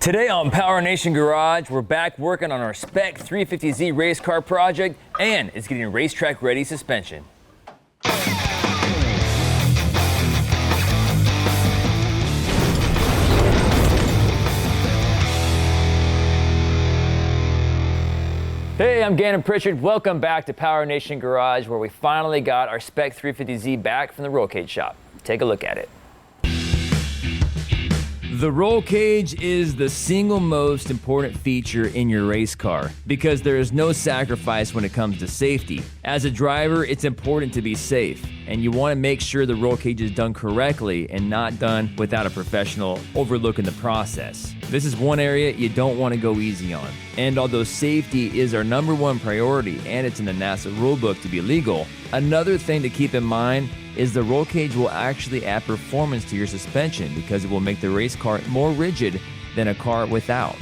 Today on Power Nation Garage, we're back working on our Spec 350Z race car project, and it's getting racetrack ready suspension. Hey, I'm Gannon Pritchard. Welcome back to Power Nation Garage, where we finally got our Spec 350Z back from the roll cage shop. Take a look at it. The roll cage is the single most important feature in your race car because there is no sacrifice when it comes to safety. As a driver, it's important to be safe, and you want to make sure the roll cage is done correctly and not done without a professional overlooking the process. This is one area you don't want to go easy on. And although safety is our #1 priority and it's in the NASA rulebook to be legal, another thing to keep in mind is the roll cage will actually add performance to your suspension because it will make the race car more rigid than a car without.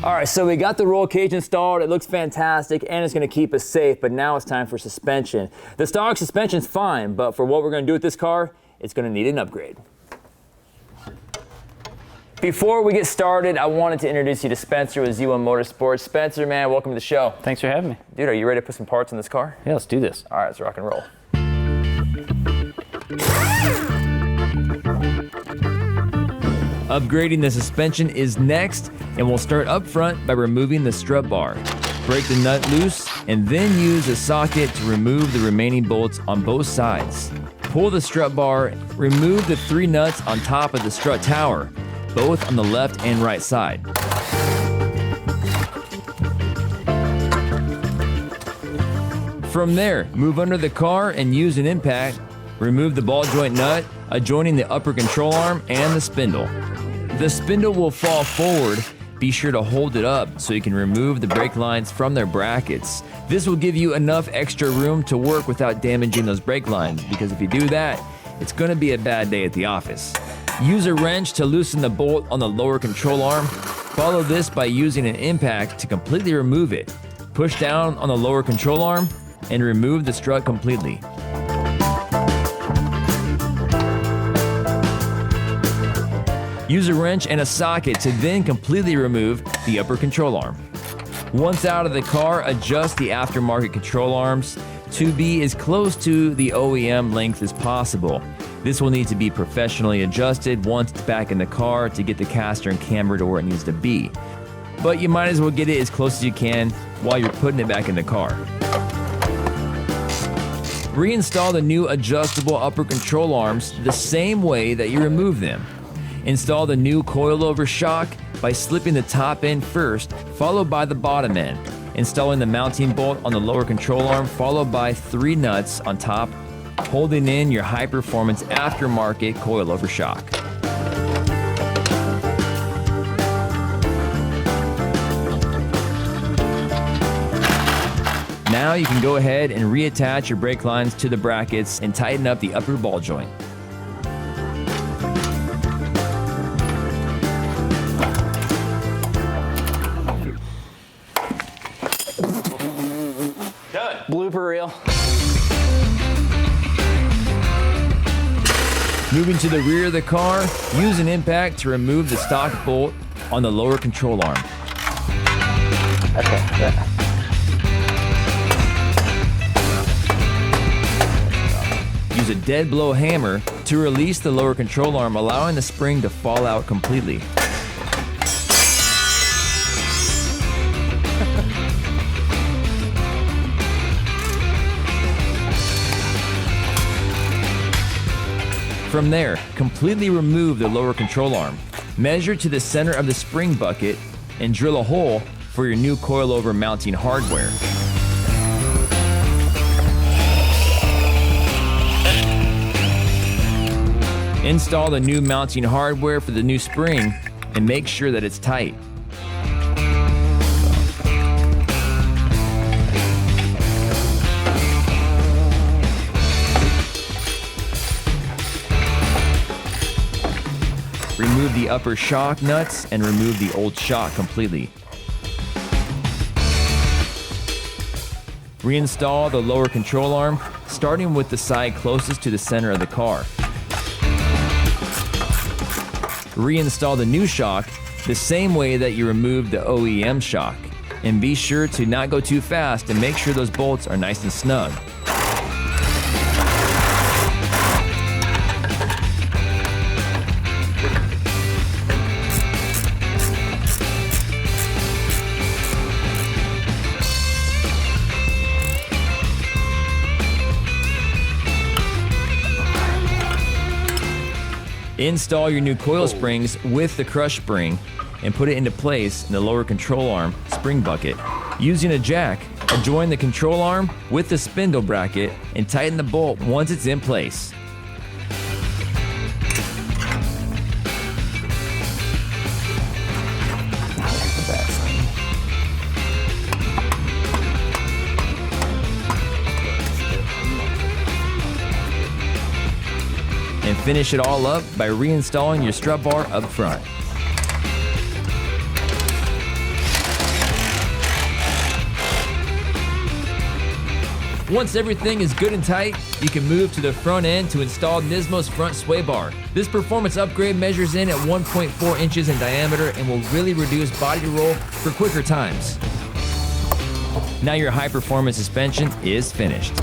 All right, so we got the roll cage installed. It looks fantastic and it's gonna keep us safe, but now it's time for suspension. The stock suspension's fine, but for what we're gonna do with this car, it's gonna need an upgrade. Before we get started, I wanted to introduce you to Spencer with Z1 Motorsports. Spencer, man, welcome to the show. Thanks for having me. Dude, are you ready to put some parts in this car? Yeah, let's do this. All right, let's rock and roll. Upgrading the suspension is next, and we'll start up front by removing the strut bar. Break the nut loose, and then use a socket to remove the remaining bolts on both sides. Pull the strut bar, remove the 3 nuts on top of the strut tower, both on the left and right side. From there, move under the car and use an impact. Remove the ball joint nut, adjoining the upper control arm and the spindle. The spindle will fall forward. Be sure to hold it up so you can remove the brake lines from their brackets. This will give you enough extra room to work without damaging those brake lines, because if you do that, it's going to be a bad day at the office. Use a wrench to loosen the bolt on the lower control arm. Follow this by using an impact to completely remove it. Push down on the lower control arm and remove the strut completely. Use a wrench and a socket to then completely remove the upper control arm. Once out of the car, adjust the aftermarket control arms to be as close to the OEM length as possible. This will need to be professionally adjusted once it's back in the car to get the caster and camber to where it needs to be. But you might as well get it as close as you can while you're putting it back in the car. Reinstall the new adjustable upper control arms the same way that you remove them. Install the new coilover shock by slipping the top end first, followed by the bottom end. Installing the mounting bolt on the lower control arm, followed by 3 nuts on top, holding in your high-performance aftermarket coilover shock. Now you can go ahead and reattach your brake lines to the brackets and tighten up the upper ball joint. Done. Blooper reel. Moving to the rear of the car, use an impact to remove the stock bolt on the lower control arm. Okay. Use a dead blow hammer to release the lower control arm, allowing the spring to fall out completely. From there, completely remove the lower control arm. Measure to the center of the spring bucket and drill a hole for your new coilover mounting hardware. Install the new mounting hardware for the new spring and make sure that it's tight. Remove the upper shock nuts and remove the old shock completely. Reinstall the lower control arm, starting with the side closest to the center of the car. Reinstall the new shock the same way that you removed the OEM shock. And be sure to not go too fast and make sure those bolts are nice and snug. Install your new coil springs with the crush spring and put it into place in the lower control arm spring bucket. Using a jack, adjoin the control arm with the spindle bracket and tighten the bolt once it's in place. And finish it all up by reinstalling your strut bar up front. Once everything is good and tight, you can move to the front end to install Nismo's front sway bar. This performance upgrade measures in at 1.4 inches in diameter and will really reduce body roll for quicker times. Now your high-performance suspension is finished.